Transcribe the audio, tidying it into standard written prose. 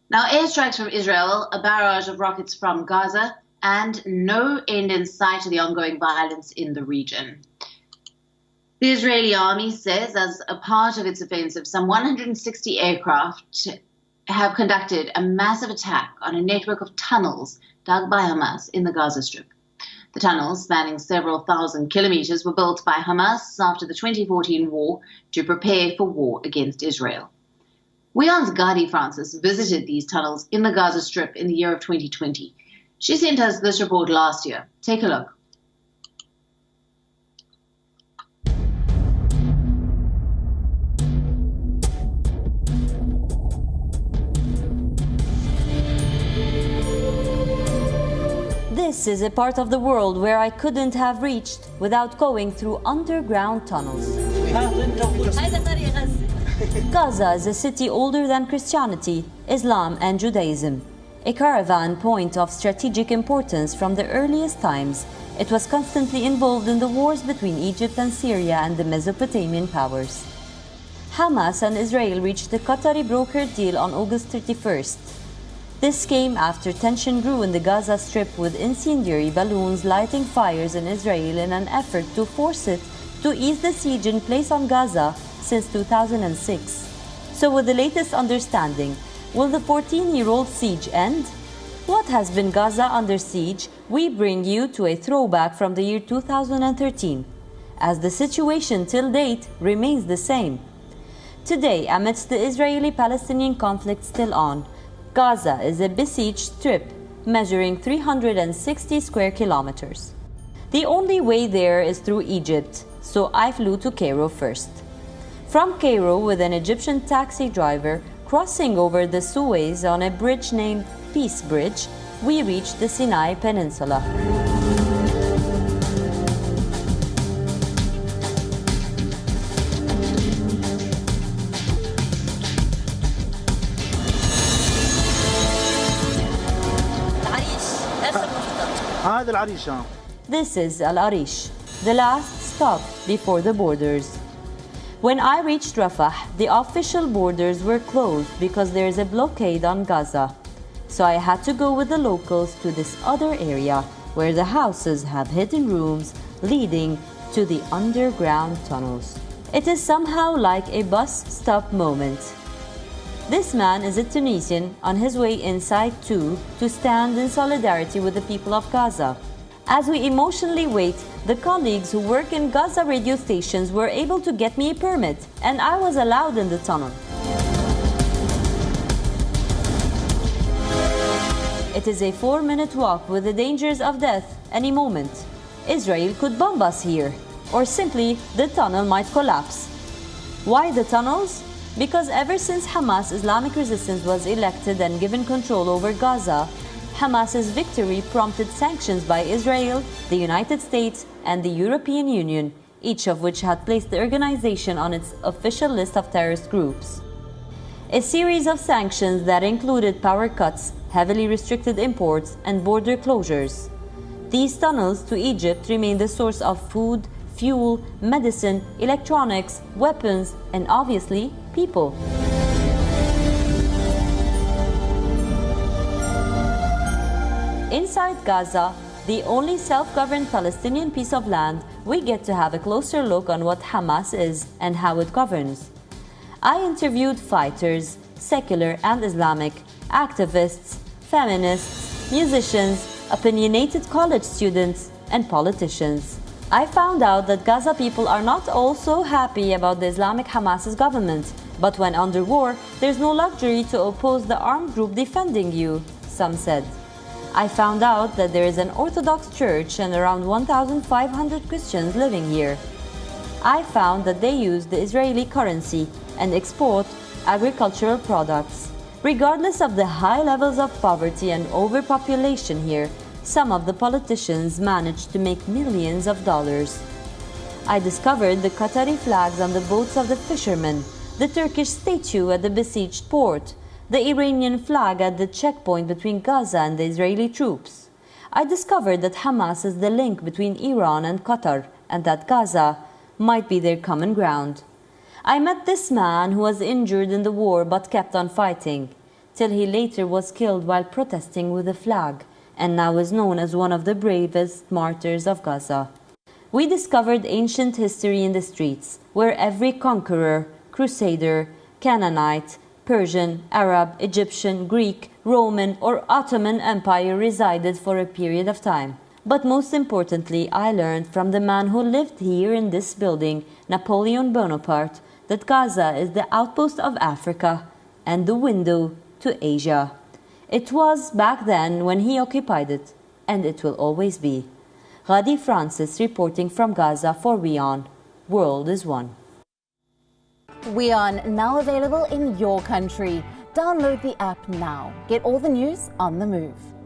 Now, airstrikes from Israel, a barrage of rockets from Gaza, and no end in sight to the ongoing violence in the region. The Israeli army says, as a part of its offensive, some 160 aircraft have conducted a massive attack on a network of tunnels dug by Hamas in the Gaza Strip. The tunnels, spanning several thousand kilometers, were built by Hamas after the 2014 war to prepare for war against Israel. WION's Gadi Francis visited these tunnels in the Gaza Strip in the year of 2020. She sent us this report last year. Take a look. This is a part of the world where I couldn't have reached without going through underground tunnels. Gaza is a city older than Christianity, Islam and Judaism. A caravan point of strategic importance from the earliest times, it was constantly involved in the wars between Egypt and Syria and the Mesopotamian powers. Hamas and Israel reached the Qatari brokered deal on August 31st. This came after tension grew in the Gaza Strip with incendiary balloons lighting fires in Israel in an effort to force it to ease the siege in place on Gaza since 2006. So with the latest understanding, will the 14-year-old siege end? What has been Gaza under siege? We bring you to a throwback from the year 2013, as the situation till date remains the same. Today, amidst the Israeli-Palestinian conflict still on, Gaza is a besieged strip measuring 360 square kilometers. The only way there is through Egypt, so I flew to Cairo first. From Cairo, with an Egyptian taxi driver crossing over the Suez on a bridge named Peace Bridge, we reached the Sinai Peninsula. This is Al Arish, the last stop before the borders. When I reached Rafah, the official borders were closed because there is a blockade on Gaza. So I had to go with the locals to this other area where the houses have hidden rooms leading to the underground tunnels. It is somehow like a bus stop moment. This man is a Tunisian on his way inside too to stand in solidarity with the people of Gaza. As we emotionally wait, the colleagues who work in Gaza radio stations were able to get me a permit, and I was allowed in the tunnel. It is a 4-minute walk with the dangers of death any moment. Israel could bomb us here, or simply the tunnel might collapse. Why the tunnels? Because ever since Hamas Islamic Resistance was elected and given control over Gaza, Hamas's victory prompted sanctions by Israel, the United States, and the European Union, each of which had placed the organization on its official list of terrorist groups. A series of sanctions that included power cuts, heavily restricted imports, and border closures. These tunnels to Egypt remain the source of food, fuel, medicine, electronics, weapons, and obviously, people. Inside Gaza, the only self-governed Palestinian piece of land, we get to have a closer look on what Hamas is and how it governs. I interviewed fighters, secular and Islamic, activists, feminists, musicians, opinionated college students, and politicians. I found out that Gaza people are not all so happy about the Islamic Hamas's government, but when under war, there's no luxury to oppose the armed group defending you, some said. I found out that there is an Orthodox church and around 1,500 Christians living here. I found that they use the Israeli currency and export agricultural products. Regardless of the high levels of poverty and overpopulation here, some of the politicians managed to make millions of dollars. I discovered the Qatari flags on the boats of the fishermen, the Turkish statue at the besieged port, the Iranian flag at the checkpoint between Gaza and the Israeli troops. I discovered that Hamas is the link between Iran and Qatar, and that Gaza might be their common ground. I met this man who was injured in the war but kept on fighting. till he later was killed while protesting with a flag, and now is known as one of the bravest martyrs of Gaza. We discovered ancient history in the streets, where every conqueror, crusader, Canaanite, Persian, Arab, Egyptian, Greek, Roman or Ottoman Empire resided for a period of time. But most importantly, I learned from the man who lived here in this building, Napoleon Bonaparte, that Gaza is the outpost of Africa and the window to Asia. It was back then when he occupied it, and it will always be. Ghadi Francis reporting from Gaza for WION. World is One. WION, now available in your country. Download the app now. Get all the news on the move.